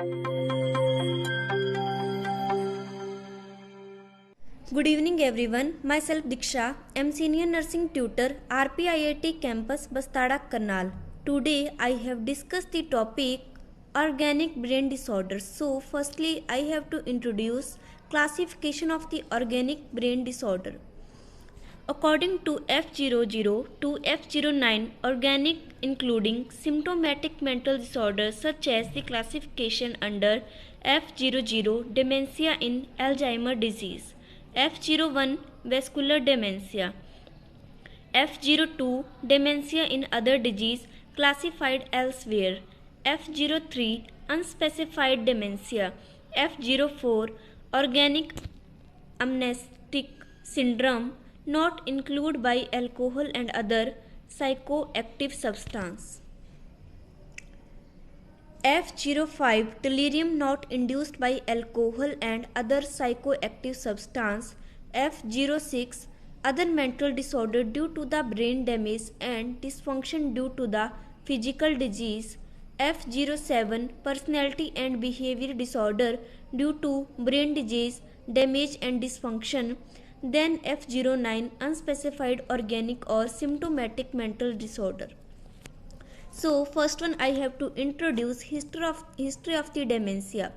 Good evening everyone. Myself Diksha. I'm senior nursing tutor RPIIT campus Bastada Karnal. Today I have discussed the topic organic brain disorders. So firstly I have to introduce classification of the organic brain disorder. According to F00 to F09, organic including symptomatic mental disorders such as the classification under F00 dementia in Alzheimer's disease, F01 vascular dementia, F02 dementia in other disease classified elsewhere, F03 unspecified dementia, F04 organic amnestic syndrome not included by alcohol and other psychoactive substance. F05 delirium not induced by alcohol and other psychoactive substance. F06 other mental disorder due to the brain damage and dysfunction due to the physical disease. F07 personality and behavior disorder due to brain disease, damage and dysfunction. Then F09 unspecified organic or symptomatic mental disorder. So first one I have to introduce history of the dementia.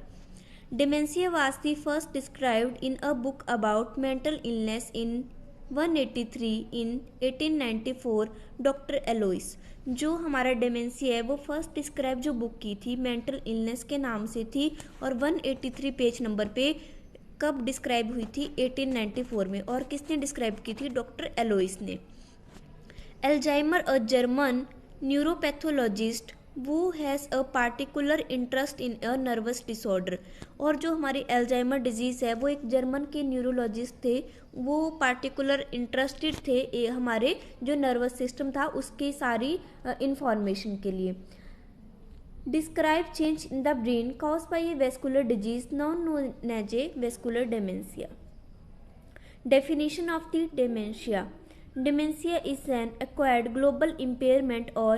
Dementia was the first described in a book about mental illness in 183 in 1894 doctor Alois. जो हमारा dementia है वो first describe जो book की थी mental illness के नाम से थी और 183 पेज नंबर पे कब डिस्क्राइब हुई थी 1894 में और किसने डिस्क्राइब की थी डॉक्टर एलोइस ने. एल्जाइमर अ जर्मन न्यूरोपैथोलॉजिस्ट वो has a particular interest in a nervous disorder. और जो हमारी एल्जाइमर डिजीज़ है वो एक जर्मन के न्यूरोलॉजिस्ट थे, वो पार्टिकुलर इंटरेस्टेड थे हमारे जो नर्वस सिस्टम था उसकी सारी इंफॉर्मेशन के लिए. Describe change in the brain cause by a vascular disease known as a vascular dementia. Definition of the dementia. Dementia is an acquired global impairment or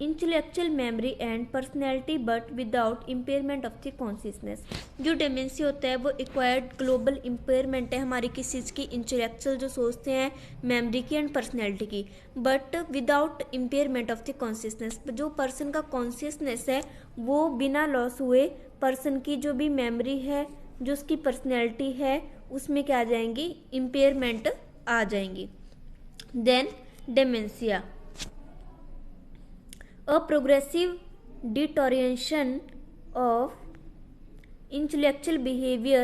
intellectual memory and personality but without impairment of the consciousness. जो dementia होता है वो acquired global impairment है हमारी किसी चीज़ की intellectual जो सोचते हैं मेमोरी की एंड पर्सनैलिटी की, but without impairment of the consciousness. जो पर्सन का कॉन्शियसनेस है वो बिना लॉस हुए पर्सन की जो भी मेमोरी है जो उसकी पर्सनैलिटी है उसमें क्या आ जाएंगी इम्पेयरमेंट आ जाएंगी. Then dementia, a progressive deterioration of intellectual behavior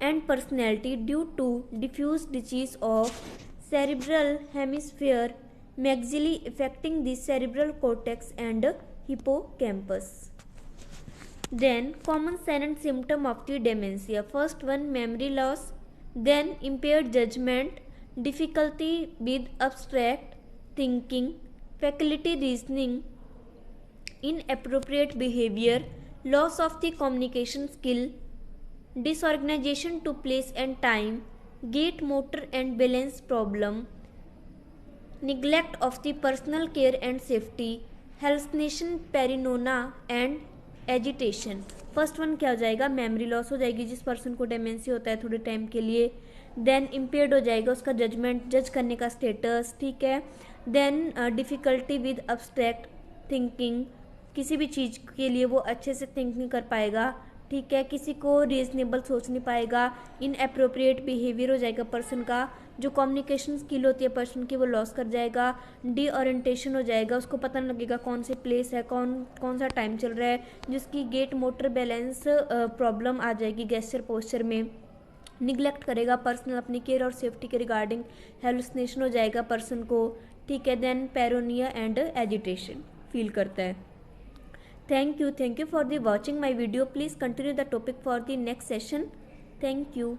and personality due to diffuse disease of cerebral hemisphere maxillary affecting the cerebral cortex and hippocampus. Then common sign and symptom of the dementia. First one, memory loss, then impaired judgment, difficulty with abstract thinking, faculty reasoning, inappropriate behavior, loss of the communication skill, disorganization to place and time, gait motor and balance problem, neglect of the personal care and safety, hallucination, paranoia and agitation. First one क्या हो जाएगा memory loss हो जाएगी जिस person को dementia होता है थोड़े टाइम के लिए. देन इम्पेयर्ड हो जाएगा उसका जज करने का स्टेटस, ठीक है. Then difficulty with abstract thinking, किसी भी चीज़ के लिए वो अच्छे से थिंक नहीं कर पाएगा, ठीक है. किसी को रीजनेबल सोच नहीं पाएगा. इनअप्रोप्रिएट बिहेवियर हो जाएगा पर्सन का. जो कम्युनिकेशन स्किल होती है पर्सन की वो लॉस कर जाएगा. डीओरिएंटेशन हो जाएगा, उसको पता नहीं लगेगा कौन से प्लेस है कौन सा टाइम चल रहा है. जिसकी गेट मोटर बैलेंस प्रॉब्लम आ जाएगी गेस्चर पोस्चर में. निगलेक्ट करेगा पर्सनल अपनी केयर और सेफ्टी के रिगार्डिंग. हेलुसिनेशन हो जाएगा पर्सन को, ठीक है. देन पैरोनिया एंड एजिटेशन फील करता है. Thank you for the watching my video. Please continue the topic for the next session. Thank you.